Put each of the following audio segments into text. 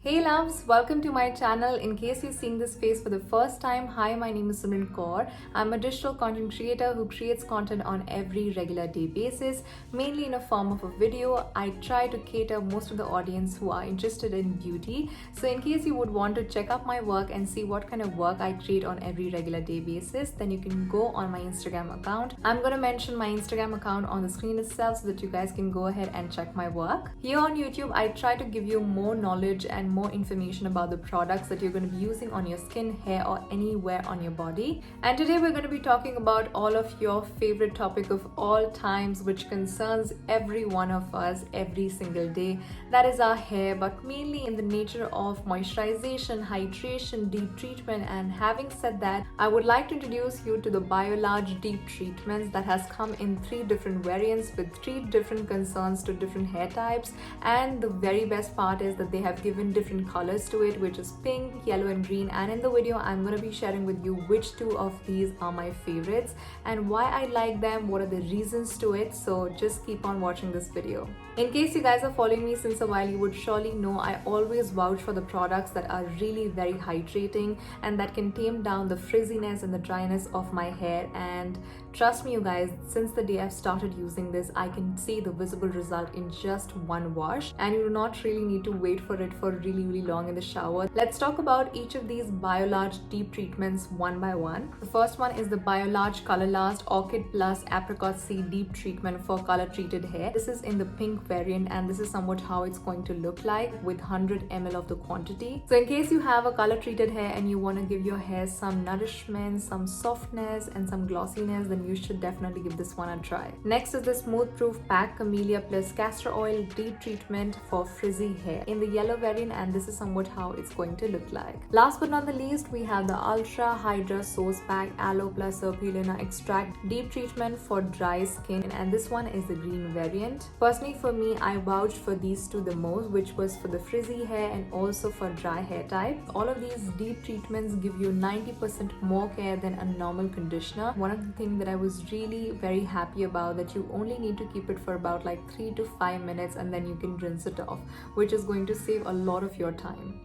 Hey loves, welcome to my channel. In case you're seeing this face for the first time, hi, my name is Simran Kaur. I'm a digital content creator who creates content on every regular day basis, mainly in a form of a video. I try to cater most of the audience who are interested in beauty. So in case you would want to check out my work and see what kind of work I create on every regular day basis, then you can go on my Instagram account. I'm going to mention my Instagram account on the screen itself so that you guys can go ahead and check my work. Here on YouTube, I try to give you more knowledge and more information about the products that you're going to be using on your skin, hair, or anywhere on your body. And today we're going to be talking about all of your favorite topic of all times, which concerns every one of us every single day. That is our hair, but mainly in the nature of moisturization, hydration, deep treatment. And having said that, I would like to introduce you to the Biolage deep treatments that has come in 3 different variants with 3 different concerns to different hair types. And the very best part is that they have given different colors to it, which is pink, yellow, and green. And in the video, I'm going to be sharing with you which 2 of these are my favorites and why I like them, what are the reasons to it. So just keep on watching this video. In case you guys are following me since a while, you would surely know I always vouch for the products that are really very hydrating and that can tame down the frizziness and the dryness of my hair. And trust me, you guys, since the day I've started using this, I can see the visible result in just one wash, and you do not really need to wait for it for really long in the shower. Let's talk about each of these Biolage deep treatments one by one. The first one is the Biolage Color Last Orchid Plus Apricot C Deep Treatment for color treated hair. This is in the pink variant, and this is somewhat how it's going to look like with 100 ml of the quantity. So in case you have a color treated hair and you want to give your hair some nourishment, some softness, and some glossiness, then you should definitely give this one a try. Next is the Smooth Proof Pack Camellia plus Castor Oil Deep Treatment for frizzy hair in the yellow variant, and this is somewhat how it's going to look like. Last but not the least, we have the Ultra Hydra Source Pack Aloe plus Serpulina Extract Deep Treatment for dry skin, and this one is the green variant. Personally, for me, I vouched for these 2 the most, which was for the frizzy hair and also for dry hair type. All of these deep treatments give you 90% more care than a normal conditioner. One of the things that I was really very happy about, that you only need to keep it for about like 3 to 5 minutes and then you can rinse it off, which is going to save a lot of your time.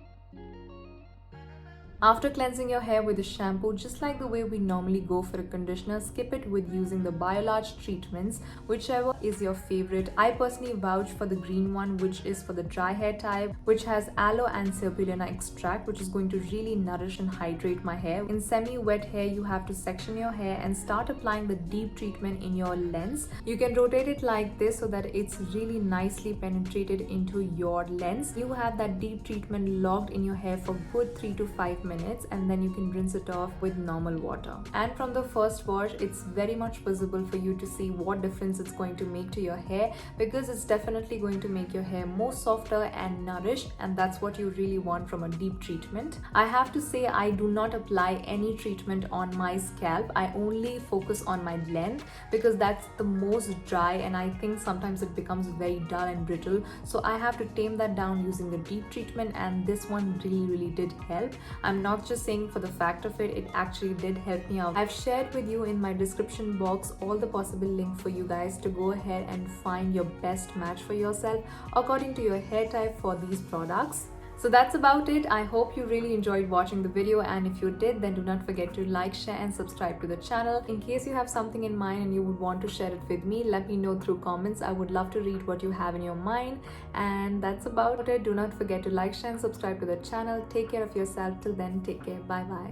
After cleansing your hair with a shampoo, just like the way we normally go for a conditioner, skip it with using the Biolage treatments, whichever is your favorite. I personally vouch for the green one, which is for the dry hair type, which has aloe and serpulina extract, which is going to really nourish and hydrate my hair. In semi-wet hair, you have to section your hair and start applying the deep treatment in your lens. You can rotate it like this so that it's really nicely penetrated into your lens. You have that deep treatment locked in your hair for good 3 to 5 minutes, and then you can rinse it off with normal water. And from the first wash, it's very much visible for you to see what difference it's going to make to your hair, because it's definitely going to make your hair more softer and nourished, and that's what you really want from a deep treatment. I have to say, I do not apply any treatment on my scalp. I only focus on my length because that's the most dry, and I think sometimes it becomes very dull and brittle. So I have to tame that down using the deep treatment, and this one really did help. I'm not just saying for the fact of it actually did help me out. I've shared with you in my description box all the possible links for you guys to go ahead and find your best match for yourself according to your hair type for these products. So that's about it. I hope you really enjoyed watching the video, and if you did, then do not forget to like, share, and subscribe to the channel. In case you have something in mind and you would want to share it with me, let me know through comments. I would love to read what you have in your mind. And that's about it. Do not forget to like, share, and subscribe to the channel. Take care of yourself. Till then, take care. Bye bye.